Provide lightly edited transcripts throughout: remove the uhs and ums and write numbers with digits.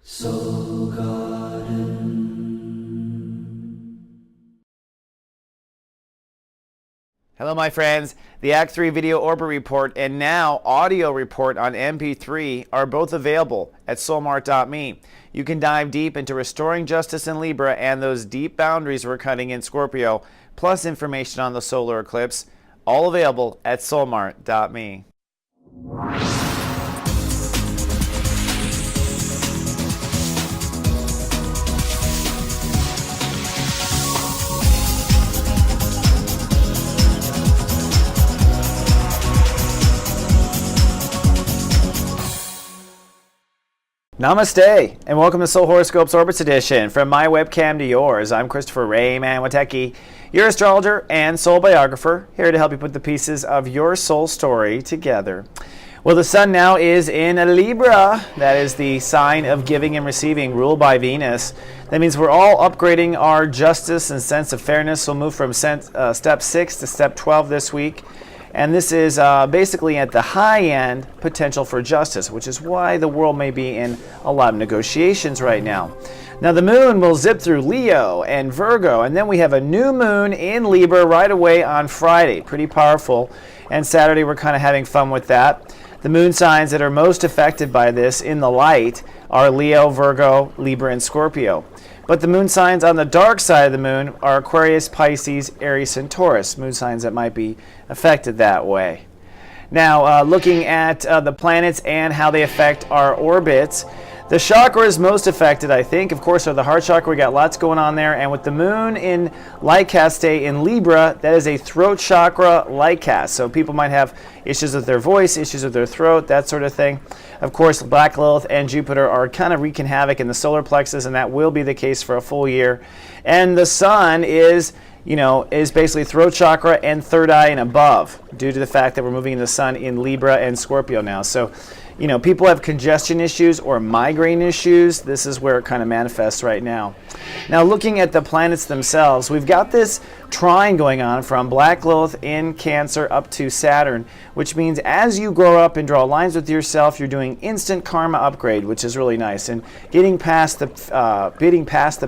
Soul Garden. Hello my friends, the Act 3 Video Orbit Report and now Audio Report on MP3 are both available at soulmart.me. You can dive deep into restoring justice in Libra and those deep boundaries we're cutting in Scorpio, plus information on the solar eclipse, all available at soulmart.me. Namaste, and welcome to Soul Horoscopes Orbits Edition. From my webcam to yours, I'm Christopher Rayman Witecki, your astrologer and soul biographer, here to help you put the pieces of your soul story together. Well, the sun now is in Libra. That is the sign of giving and receiving, ruled by Venus. That means we're all upgrading our justice and sense of fairness. We'll move from step 6 to step 12 this week. And this is basically at the high end potential for justice, which is why the world may be in a lot of negotiations right now. Now the moon will zip through Leo and Virgo, and then we have a new moon in Libra right away on Friday. Pretty powerful. And Saturday we're kind of having fun with that. The moon signs that are most affected by this in the light are Leo, Virgo, Libra, and Scorpio. But the moon signs on the dark side of the moon are Aquarius, Pisces, Aries, and Taurus, moon signs that might be affected that way. Now, looking at the planets and how they affect our orbits, the chakras most affected, I think, of course, are the heart chakra. We got lots going on there. And with the moon in light cast day in Libra, that is a throat chakra light cast. So people might have issues with their voice, issues with their throat, that sort of thing. Of course, Black Lilith and Jupiter are kind of wreaking havoc in the solar plexus, and that will be the case for a full year. And the sun is basically throat chakra and third eye and above, due to the fact that we're moving the sun in Libra and Scorpio now. So, people have congestion issues or migraine issues. This is where it kind of manifests right now. Now, looking at the planets themselves, we've got this trine going on from Black Lilith in Cancer up to Saturn, which means as you grow up and draw lines with yourself, you're doing instant karma upgrade, which is really nice, and getting past the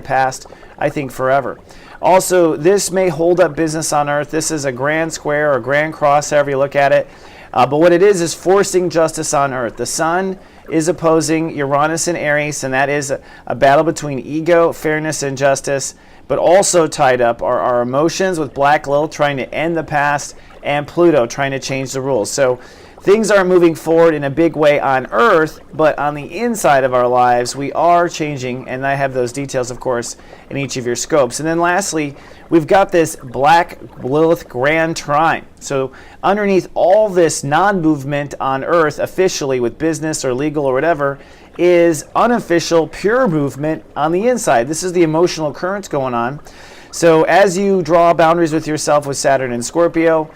past, I think, forever. Also, this may hold up business on Earth. This is a grand square or grand cross, however you look at it. But what it is forcing justice on Earth. The sun is opposing Uranus and Aries, and that is a battle between ego, fairness, and justice. But also tied up are our emotions, with Black Lilith trying to end the past and Pluto trying to change the rules. So things are moving forward in a big way on Earth, but on the inside of our lives, we are changing, and I have those details, of course, in each of your scopes. And then lastly, we've got this Black Lilith Grand Trine. So underneath all this non-movement on Earth, officially with business or legal or whatever, is unofficial, pure movement on the inside. This is the emotional currents going on. So as you draw boundaries with yourself with Saturn and Scorpio,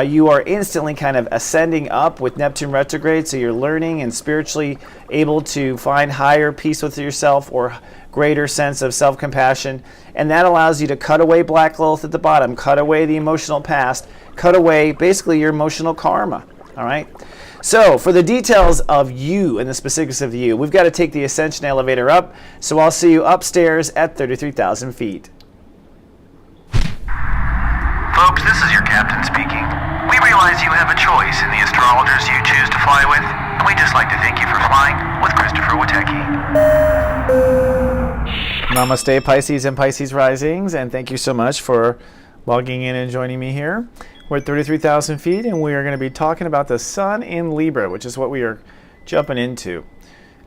you are instantly kind of ascending up with Neptune retrograde, so you're learning and spiritually able to find higher peace with yourself or greater sense of self-compassion, and that allows you to cut away Black Lilith at the bottom, cut away the emotional past, cut away basically your emotional karma, all right? So for the details of you and the specifics of you, we've got to take the ascension elevator up, so I'll see you upstairs at 33,000 feet. Folks, this is your captain speaking. We realize you have a choice in the astrologers you choose to fly with, and we'd just like to thank you for flying with Christopher Witecki. Namaste, Pisces and Pisces risings, and thank you so much for logging in and joining me here. We're at 33,000 feet, and we are going to be talking about the sun in Libra, which is what we are jumping into.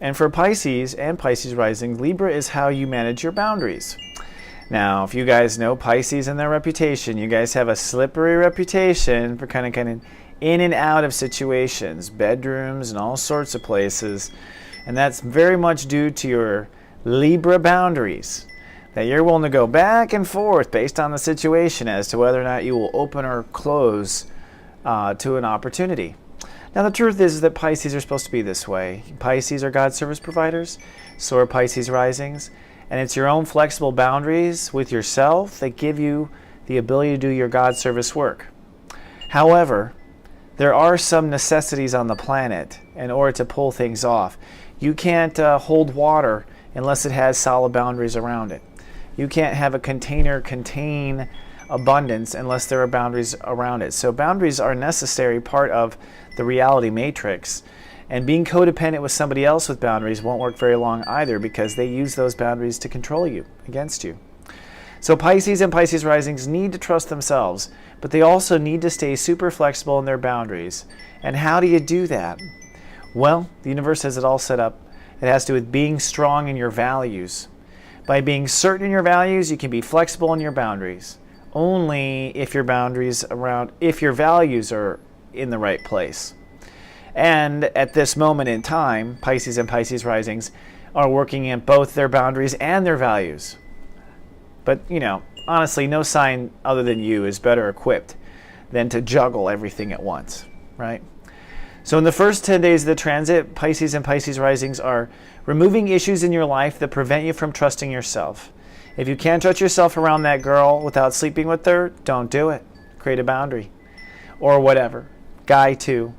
And for Pisces and Pisces rising, Libra is how you manage your boundaries. Now, if you guys know Pisces and their reputation, you guys have a slippery reputation for kind of in and out of situations, bedrooms and all sorts of places. And that's very much due to your Libra boundaries, that you're willing to go back and forth based on the situation as to whether or not you will open or close to an opportunity. Now, the truth is that Pisces are supposed to be this way. Pisces are God's service providers, so are Pisces risings. And it's your own flexible boundaries with yourself that give you the ability to do your God service work. However, there are some necessities on the planet in order to pull things off. You can't hold water unless it has solid boundaries around it. You can't have a container contain abundance unless there are boundaries around it. So boundaries are a necessary part of the reality matrix. And being codependent with somebody else with boundaries won't work very long either, because they use those boundaries to control you, against you. So Pisces and Pisces risings need to trust themselves, but they also need to stay super flexible in their boundaries. And how do you do that? Well, the universe has it all set up. It has to do with being strong in your values. By being certain in your values, you can be flexible in your boundaries. Only if your values are in the right place. And at this moment in time, Pisces and Pisces risings are working in both their boundaries and their values. But, honestly, no sign other than you is better equipped than to juggle everything at once, right? So in the first 10 days of the transit, Pisces and Pisces risings are removing issues in your life that prevent you from trusting yourself. If you can't trust yourself around that girl without sleeping with her, don't do it. Create a boundary. Or whatever. Guy too.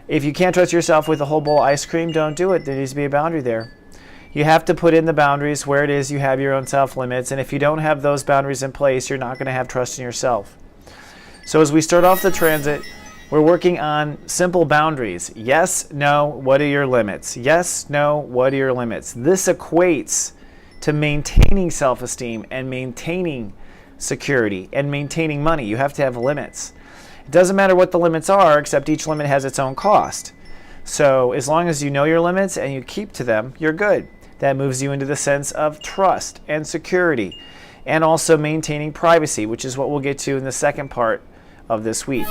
If you can't trust yourself with a whole bowl of ice cream, don't do it. There needs to be a boundary there. You have to put in the boundaries where it is you have your own self-limits. And if you don't have those boundaries in place, you're not going to have trust in yourself. So as we start off the transit, we're working on simple boundaries. Yes, no, what are your limits? Yes, no, what are your limits? This equates to maintaining self-esteem and maintaining security and maintaining money. You have to have limits. It doesn't matter what the limits are, except each limit has its own cost. So as long as you know your limits and you keep to them, you're good. That moves you into the sense of trust and security, and also maintaining privacy, which is what we'll get to in the second part of this week.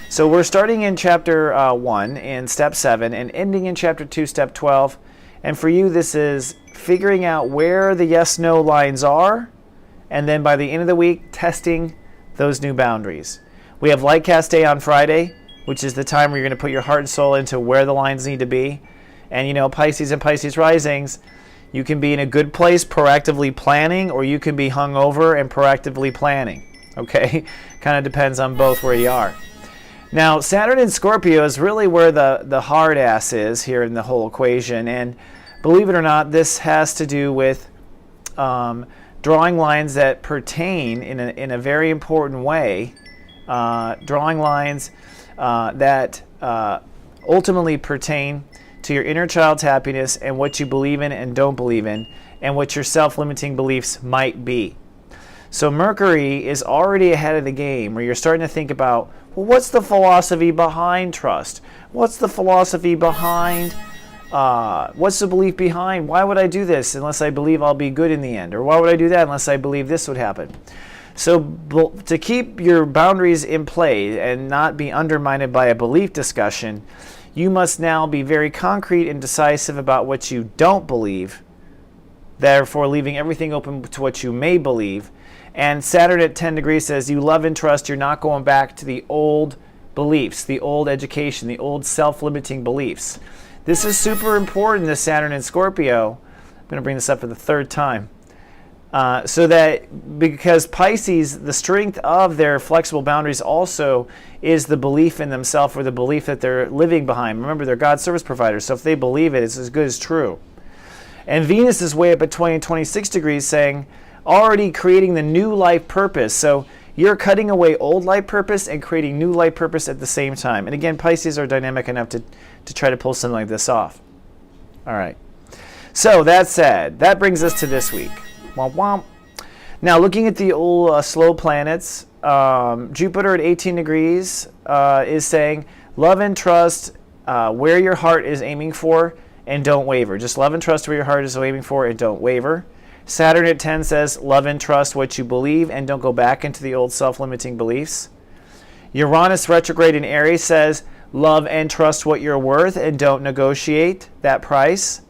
So we're starting in chapter 1 in step 7 and ending in chapter 2, step 12. And for you, this is figuring out where the yes-no lines are, and then by the end of the week, testing those new boundaries. We have Lightcast Day on Friday, which is the time where you're going to put your heart and soul into where the lines need to be. And Pisces and Pisces risings, you can be in a good place proactively planning, or you can be hungover and proactively planning. Okay? Kind of depends on both where you are. Now, Saturn in Scorpio is really where the hard ass is here in the whole equation. And believe it or not, this has to do with drawing lines that pertain in a very important way. Drawing lines that ultimately pertain to your inner child's happiness and what you believe in and don't believe in, and what your self-limiting beliefs might be. So Mercury is already ahead of the game, where you're starting to think about, well, what's the philosophy behind trust? What's the philosophy behind, what's the belief behind, why would I do this unless I believe I'll be good in the end? Or why would I do that unless I believe this would happen? So to keep your boundaries in play and not be undermined by a belief discussion, you must now be very concrete and decisive about what you don't believe, therefore leaving everything open to what you may believe. And Saturn at 10 degrees says you love and trust, you're not going back to the old beliefs, the old education, the old self-limiting beliefs. This is super important, this Saturn in Scorpio. I'm going to bring this up for the third time. Because Pisces, the strength of their flexible boundaries also is the belief in themselves, or the belief that they're living behind. Remember, they're God's service providers, so if they believe it, it's as good as true. And Venus is way up at 20 and 26 degrees saying, already creating the new life purpose. So you're cutting away old life purpose and creating new life purpose at the same time. And again, Pisces are dynamic enough to try to pull something like this off. All right. So that said, that brings us to this week. Womp womp. Now, looking at the old slow planets, Jupiter at 18 degrees is saying, love and trust where your heart is aiming for and don't waver. Just love and trust where your heart is aiming for and don't waver. Saturn at 10 says, love and trust what you believe and don't go back into the old self-limiting beliefs. Uranus retrograde in Aries says, love and trust what you're worth and don't negotiate that price.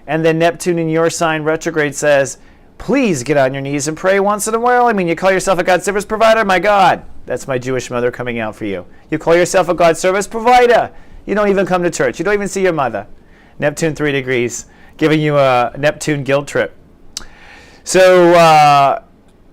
And then Neptune in your sign retrograde says, please get on your knees and pray once in a while. I mean, you call yourself a God service provider? My God, that's my Jewish mother coming out for you. You call yourself a God service provider. You don't even come to church. You don't even see your mother. Neptune 3 degrees, giving you a Neptune guilt trip. So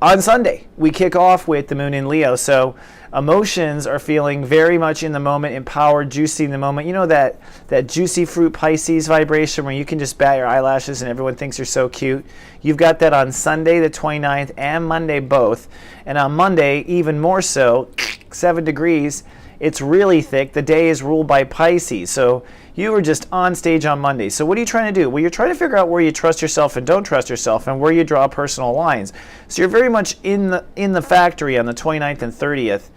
on Sunday, we kick off with the moon in Leo. So Emotions are feeling very much in the moment, empowered, juicy in the moment. You know that juicy fruit Pisces vibration where you can just bat your eyelashes and everyone thinks you're so cute? You've got that on Sunday the 29th and Monday both. And on Monday, even more so, 7 degrees, it's really thick. The day is ruled by Pisces. So you were just on stage on Monday. So what are you trying to do? Well, you're trying to figure out where you trust yourself and don't trust yourself and where you draw personal lines. So you're very much in the factory on the 29th and 30th.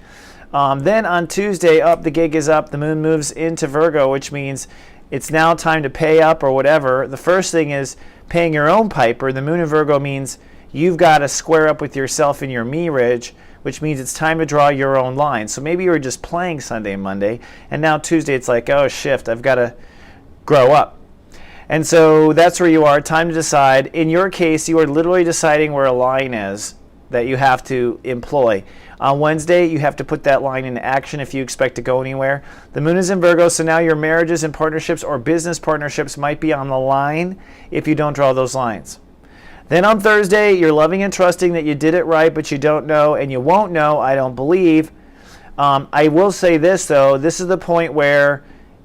Then on Tuesday, the gig is up. The moon moves into Virgo, which means it's now time to pay up or whatever. The first thing is paying your own piper. The moon in Virgo means you've got to square up with yourself in your me-ridge, which means it's time to draw your own line. So maybe you were just playing Sunday and Monday, and now Tuesday it's like, oh, shift, I've got to grow up. And so that's where you are, time to decide. In your case, you are literally deciding where a line is that you have to employ. On Wednesday, you have to put that line into action if you expect to go anywhere. The moon is in Virgo, so now your marriages and partnerships or business partnerships might be on the line if you don't draw those lines. Then on Thursday, you're loving and trusting that you did it right, but you don't know, and you won't know, I don't believe. I will say this, though. This is the point where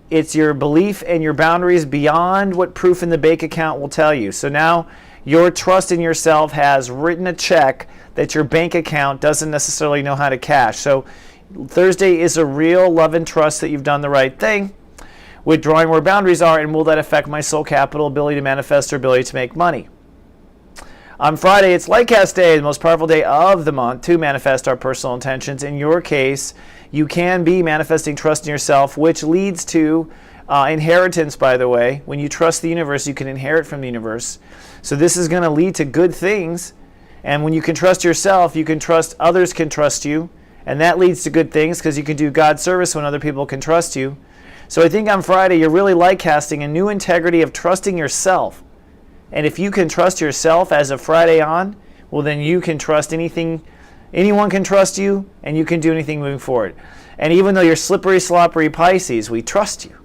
it's your belief and your boundaries beyond what proof in the bank account will tell you. So now your trust in yourself has written a check that your bank account doesn't necessarily know how to cash. So Thursday is a real love and trust that you've done the right thing with drawing where boundaries are, and will that affect my soul capital, ability to manifest, or ability to make money? On Friday, it's Lightcast Day, the most powerful day of the month to manifest our personal intentions. In your case, you can be manifesting trust in yourself, which leads to inheritance, by the way. When you trust the universe, you can inherit from the universe. So this is going to lead to good things. And when you can trust yourself, you can trust others can trust you. And that leads to good things because you can do God's service when other people can trust you. So I think on Friday, you're really light casting a new integrity of trusting yourself. And if you can trust yourself as of Friday on, well, then you can trust anything. Anyone can trust you, and you can do anything moving forward. And even though you're slippery, sloppery Pisces, we trust you,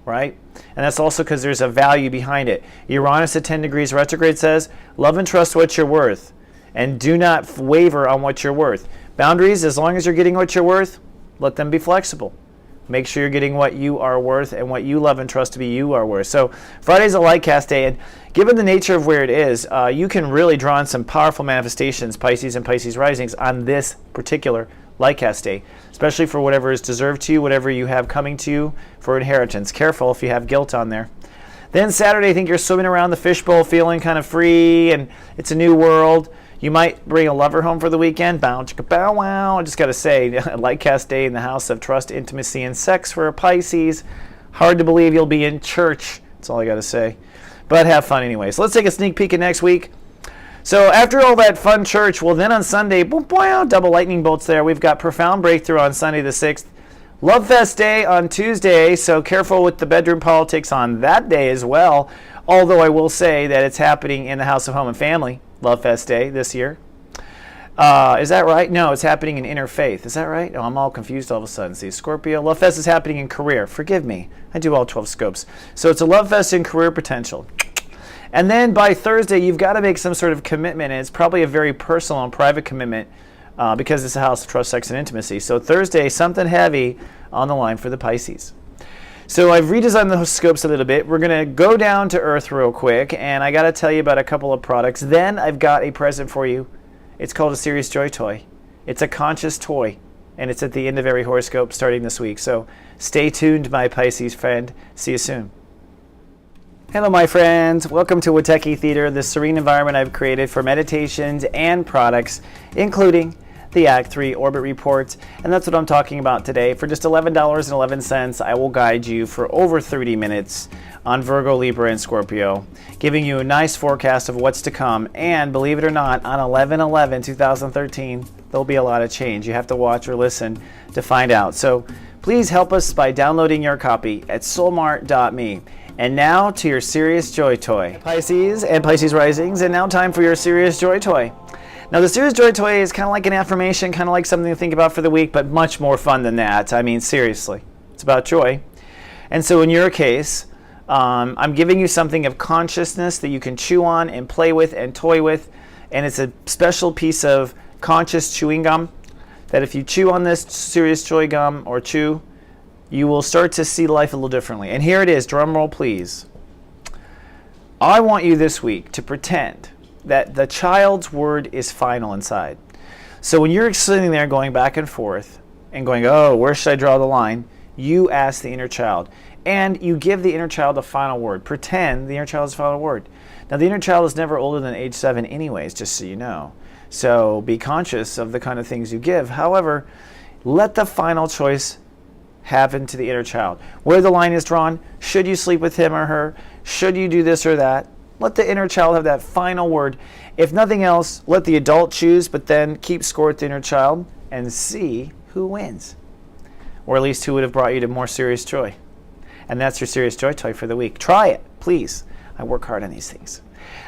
right? And that's also because there's a value behind it. Uranus at 10 degrees retrograde says, love and trust what you're worth, and do not waver on what you're worth. Boundaries, as long as you're getting what you're worth, let them be flexible. Make sure you're getting what you are worth and what you love and trust to be you are worth. So Friday's a light cast day, and given the nature of where it is, you can really draw on some powerful manifestations, Pisces and Pisces risings, on this particular light cast day, especially for whatever is deserved to you, whatever you have coming to you for inheritance. Careful if you have guilt on there. Then Saturday, I think you're swimming around the fishbowl feeling kind of free, and it's a new world. You might bring a lover home for the weekend. Bow, chicka, bow, wow. I just got to say, light cast day in the house of trust, intimacy, and sex for a Pisces. Hard to believe you'll be in church. That's all I got to say. But have fun anyway. So let's take a sneak peek at next week. So after all that fun church, well, then on Sunday, boom, boom, double lightning bolts there. We've got profound breakthrough on Sunday the 6th. Love Fest Day on Tuesday, so careful with the bedroom politics on that day as well. Although I will say that it's happening in the House of Home and Family. Love Fest Day this year. Is that right? No, it's happening in Interfaith. Is that right? Oh, I'm all confused all of a sudden. See, Scorpio. Love Fest is happening in career. Forgive me. I do all 12 scopes. So it's a Love Fest in career potential. And then by Thursday, you've got to make some sort of commitment, and it's probably a very personal and private commitment because it's a house of trust, sex, and intimacy. So Thursday, something heavy on the line for the Pisces. So I've redesigned the scopes a little bit. We're going to go down to Earth real quick, and I got to tell you about a couple of products. Then I've got a present for you. It's called a Serious Joy Toy. It's a conscious toy, and it's at the end of every horoscope starting this week. So stay tuned, my Pisces friend. See you soon. Hello, my friends. Welcome to Witecki Theater, the serene environment I've created for meditations and products, including the Act 3 Orbit Reports, and that's what I'm talking about today. For just $11.11, I will guide you for over 30 minutes on Virgo, Libra, and Scorpio, giving you a nice forecast of what's to come. And believe it or not, on 11/11/2013, there'll be a lot of change. You have to watch or listen to find out. So please help us by downloading your copy at soulmart.me. And now to your Serious Joy Toy. Pisces and Pisces risings, and now time for your Serious Joy Toy. Now, the Serious Joy Toy is kind of like an affirmation, kind of like something to think about for the week, but much more fun than that. I mean, seriously, it's about joy. And so in your case, I'm giving you something of consciousness that you can chew on and play with and toy with, and it's a special piece of conscious chewing gum. that if you chew on this serious joy gum or chew, you will start to see life a little differently. And here it is, drum roll please. I want you this week to pretend that the child's word is final inside. So when you're sitting there going back and forth and going, oh, where should I draw the line? You ask the inner child. And you give the inner child a final word. Pretend the inner child is the final word. Now, the inner child is never older than age 7 anyways, just so you know. So be conscious of the kind of things you give. However, let the final choice happen to the inner child. Where the line is drawn, should you sleep with him or her? Should you do this or that? Let the inner child have that final word. If nothing else, let the adult choose, but then keep score with the inner child and see who wins. Or at least who would have brought you to more serious joy. And that's your serious joy toy for the week. Try it, please. I work hard on these things.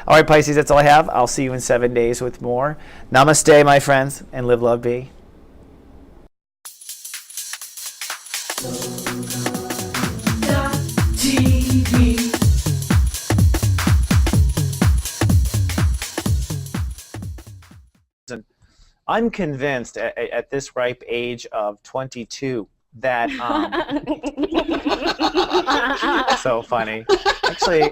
All right, Pisces, that's all I have. I'll see you in 7 days with more. Namaste, my friends, and live, love, be. I'm convinced at this ripe age of 22 that so funny. Actually,